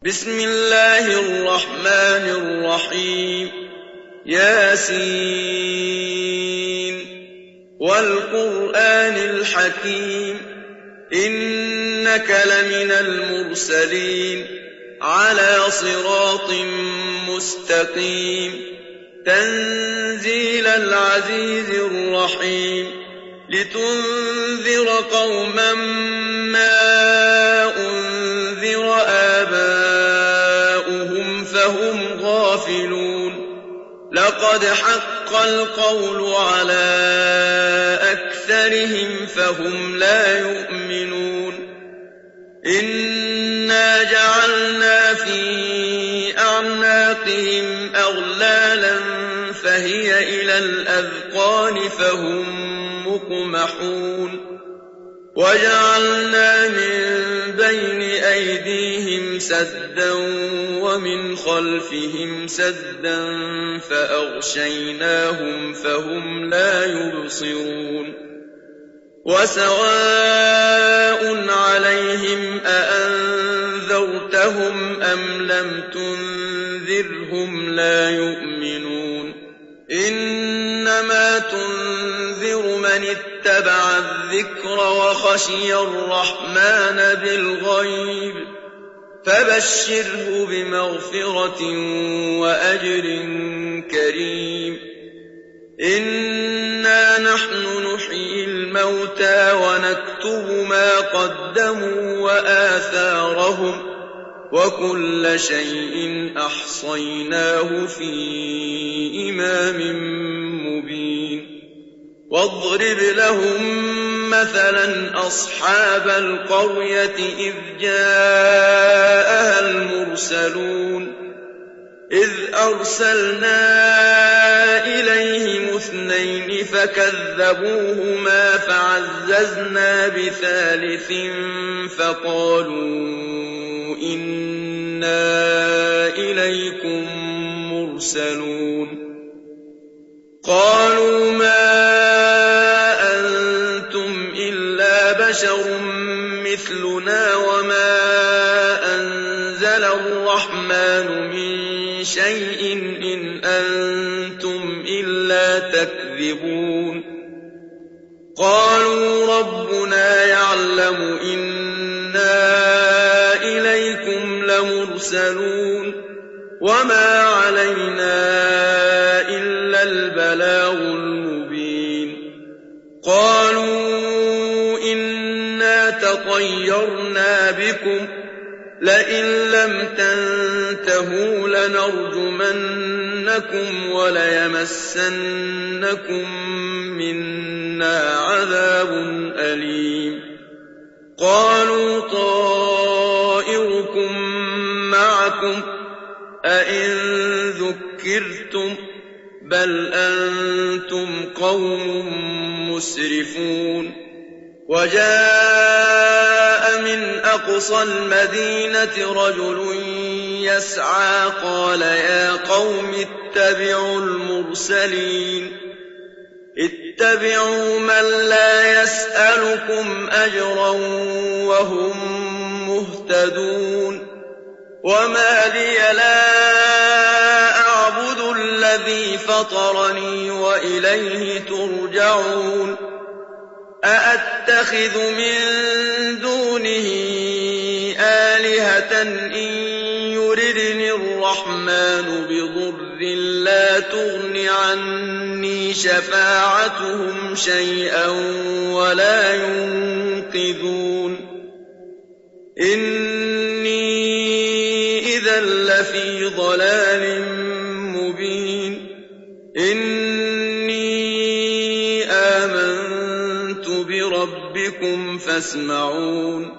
بسم الله الرحمن الرحيم ياسين والقرآن الحكيم إنك لمن المرسلين على صراط مستقيم تنزيل العزيز الرحيم لتنذر قوما ما أنذر آباؤهم فهم غافلون لقد حق القول على أكثرهم فهم لا يؤمنون إنا جعلنا في أعناقهم أغلالا فهي إلى الأذقان فهم مقمحون وجعلنا من بين أيديهم سدا ومن خلفهم سدا فأغشيناهم فهم لا يبصرون وسواء عليهم أأنذرتهم أم لم تنذرهم لا يؤمنون إنما تنذر من اتبع الذكر وخشي الرحمن بالغيب فبشره بمغفرة وأجر كريم إنا نحن نحيي الموتى ونكتب ما قدموا وآثارهم وكل شيء أحصيناه في إمام مبين واضرب لهم مثلا أصحاب القرية إذ جاءها المرسلون إذ أرسلنا إليهم اثنين فكذبوهما فعززنا بثالث فقالوا إنا إليكم مرسلون قالوا ما أنتم إلا بشر مثلنا وما أنزل الرحمن من شيء إن أنتم إلا تكذبون قالوا ربنا يعلم إنا إليكم لمرسلون وما علينا إلا البلاغ المبين قالوا إنا تطيرنا بكم لئن لم تنتهوا لنرجمنكم وليمسنكم منا عذاب أليم قالوا طائركم معكم أئن ذكرتم بل أنتم قوم مسرفون وجاء من أقصى المدينة رجل يسعى قال يا قوم اتبعوا المرسلين اتبعوا من لا يسألكم أجرا وهم مهتدون وما لي لا أعبد الذي فطرني وإليه ترجعون أأتخذ من دونه آلهة إن يردني الرحمن بضر لا تغن عني شفاعتهم شيئا ولا ينقذون إني إذا لفي ضلال مبين إني آمنت بربكم فاسمعون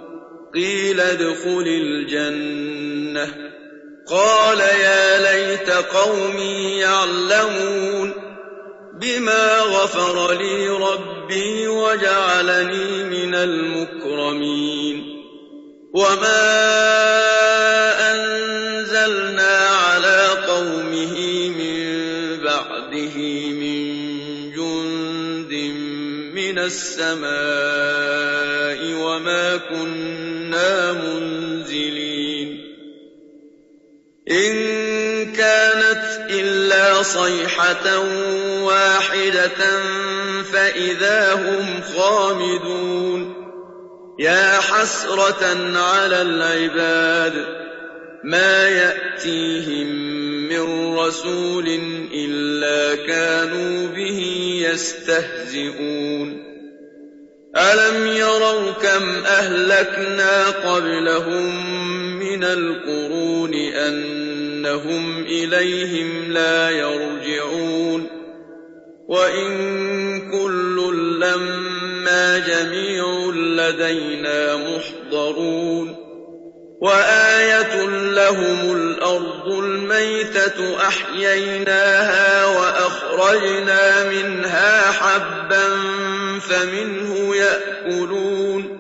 قيل ادخل الجنة قال يا ليت قومي يعلمون بما غفر لي ربي وجعلني من المكرمين وما أنزلنا على قومه من بعده من جند من السماء وما كنا منزلين إن كانت إلا صيحة واحدة فإذا هم خامدون يا حسرة على العباد ما يأتيهم من رسول إلا كانوا به يستهزئون ألم يروا كم أهلكنا قبلهم من القرون أنهم إليهم لا يرجعون وإن كل لما جميع لدينا محضرون وآية لهم الأرض الميتة أحييناها وأخرجنا منها حبا فمنه يأكلون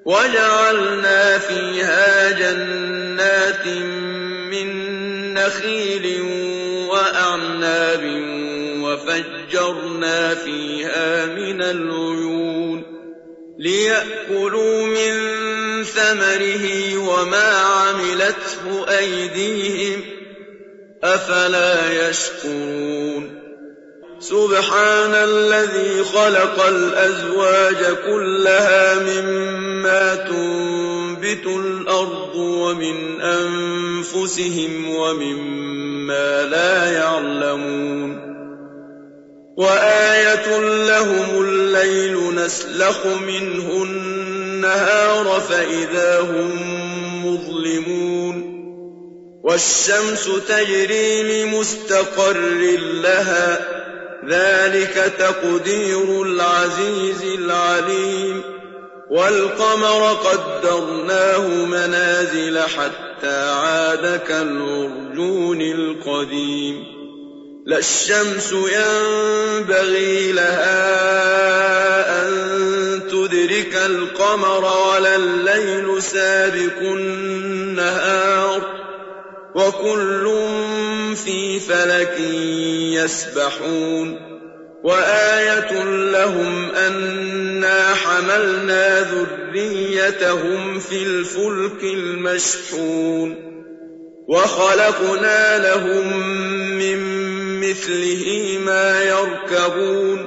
وجعلنا فيها جنات من نخيل وأعناب وفجرنا فيها من العيون ليأكلوا من ثمره وما عملته أيديهم أفلا يشكرون سبحان الذي خلق الأزواج كلها مما تنبت الأرض ومن أنفسهم ومما لا يعلمون وآية لهم الليل نسلخ منه النهار فإذا هم مظلمون والشمس تجري لمستقر لها ذلك تقدير العزيز العليم والقمر قدرناه منازل حتى عاد كالعرجون القديم لا الشمس ينبغي لها أن تدرك القمر ولا الليل سابق النهار وكل في فلك يسبحون وآية لهم أنا حملنا ذريتهم في الفلك المشحون وخلقنا لهم من مثله ما يركبون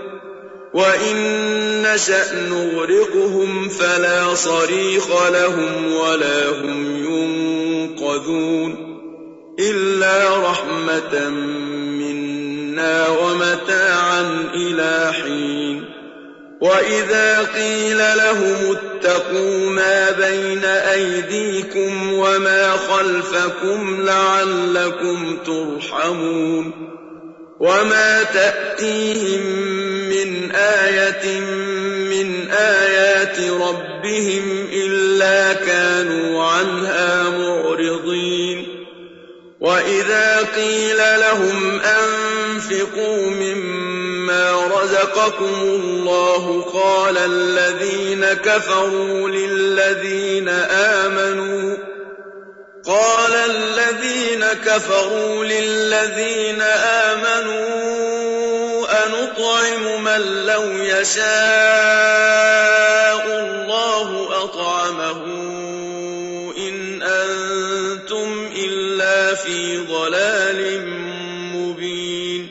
وإن نشأ نغرقهم فلا صريخ لهم ولا هم ينقذون إلا رحمة منا ومتاعا إلى حين وإذا قيل لهم اتقوا ما بين أيديكم وما خلفكم لعلكم ترحمون وما تأتيهم من آية من آيات ربهم إلا كانوا عنها معرضين وإذا قيل لهم أنفقوا مما رزقكم الله قال الذين كفروا للذين آمنوا أنطعم من لو يشاء الله أطعمه إن أنتم إلا في ضلال مبين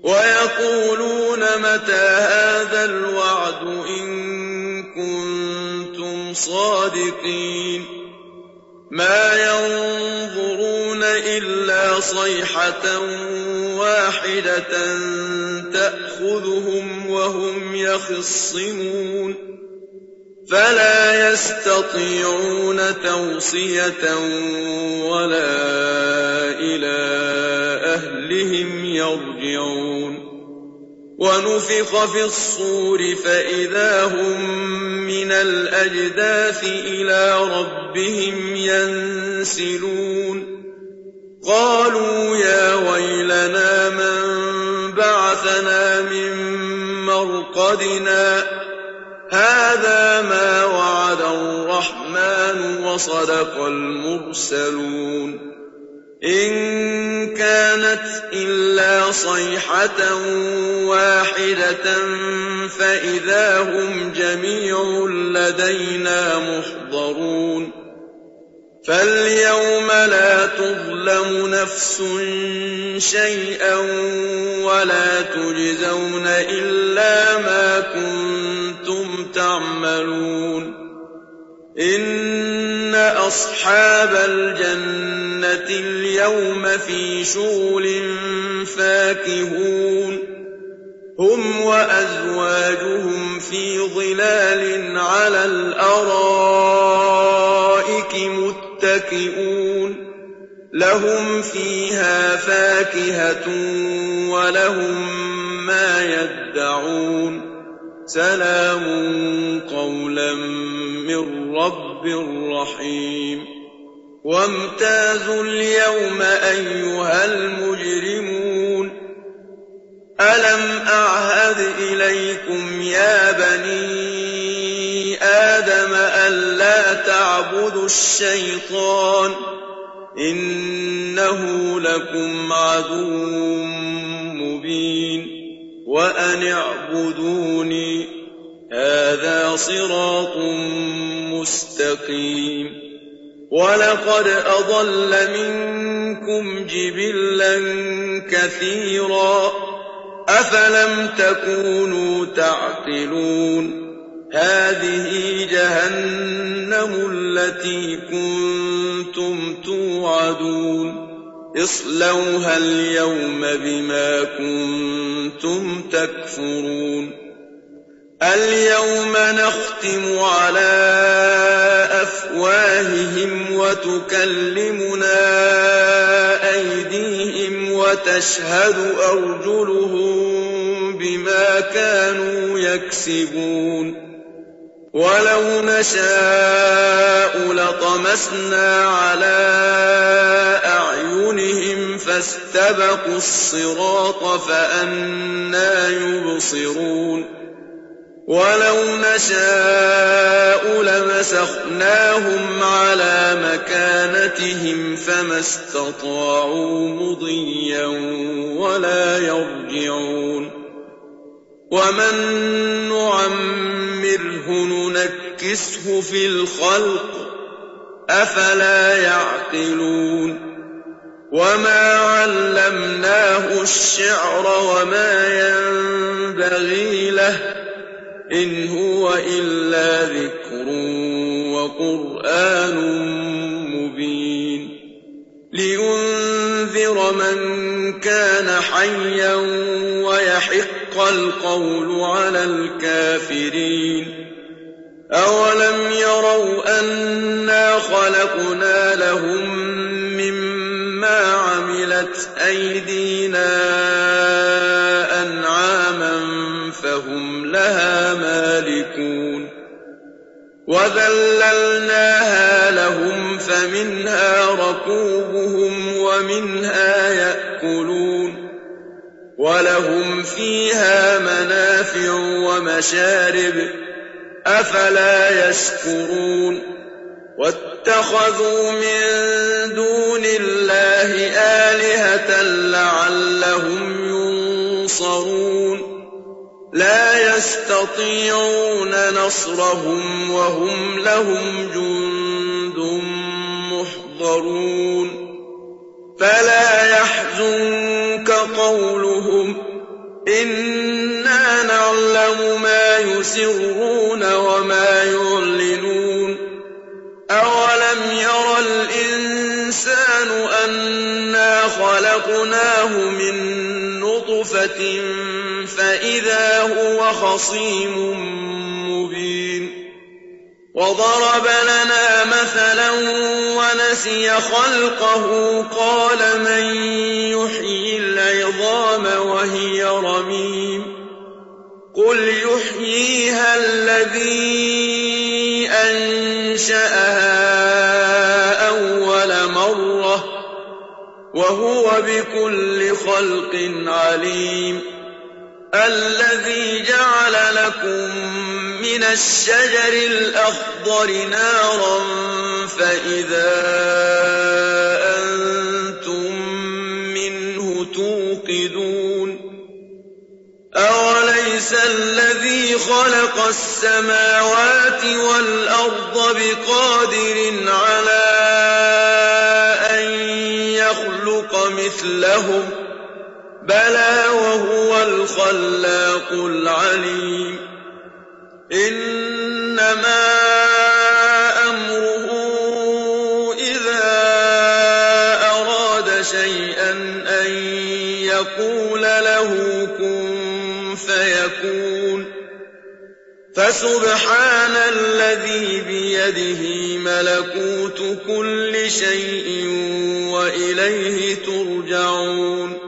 ويقولون متى هذا الوعد إن كنتم صادقين ما ينظرون إلا صيحة واحدة تأخذهم وهم يخصمون فلا يستطيعون توصية ولا إلى أهلهم يرجعون ونفخ في الصور فإذا هم من الأجداث إلى ربهم ينسلون قالوا يا ويلنا من بعثنا من مرقدنا هذا ما وعد الرحمن وصدق المرسلون إن كانت إلا صيحة واحدة فإذا هم جميع لدينا محضرون فاليوم لا تظلم نفس شيئا ولا تجزون إلا ما كنتم تعملون إن أصحاب الجنة اليوم في شغل فاكهون هم وأزواجهم في ظلال على الأرائك متكئون لهم فيها فاكهة ولهم ما يدعون سلام قولا من رب رحيم وامتازوا اليوم أيها المجرمون ألم أعهد إليكم يا بني آدم ألا تعبدوا الشيطان إنه لكم عدو مبين وأن اعبدوني هذا صراط مستقيم ولقد أضل منكم جبلا كثيرا أفلم تكونوا تعقلون هذه جهنم التي كنتم توعدون اصلوها اليوم بما كنتم تكفرون اليوم نختم على أفواههم وتكلمنا أيديهم وتشهد أرجلهم بما كانوا يكسبون ولو نشاء لطمسنا على أعينهم فاستبقوا الصراط فأنى يبصرون ولو نشاء لمسخناهم على مكانتهم فما استطاعوا مضيا ولا يرجعون ومن نعمره ننكسه في الخلق أفلا يعقلون وما علمناه الشعر وما ينبغي له إن هو إلا ذكر وقرآن مبين لينذر من كان حيا ويحق القول على الكافرين أولم يروا أنا خلقنا لهم مما عملت أيدينا أنعاما فهم لها مالكون وذللناها لهم فمنها ركوبهم ومنها يأكلون ولهم فيها منافع ومشارب أفلا يشكرون واتخذوا من دون الله آلهة لعلهم ينصرون لا يستطيعون نصرهم وهم لهم جند محضرون فلا يحزنك قولهم إنا نعلم ما يسرون وما يعلنون أولم ير الإنسان أنا خلقناه من نطفة فإذا هو خصيم مبين وضرب لنا مثلا ونسي خلقه قال من يحيي العظام وهي رميم قل يحييها الذي أنشأها أول مرة وهو بكل خلق عليم الذي جعل لكم من الشجر الأخضر نارا فإذا أنتم منه توقدون أوليس الذي خلق السماوات والأرض بقادر على خلق مثلهم بلى وهو الخلاق العليم إنما أمره إذا أراد شيئا أن يقول له كن فيكون فسبحان الذي بيده ملكوت كل شيء وإليه ترجعون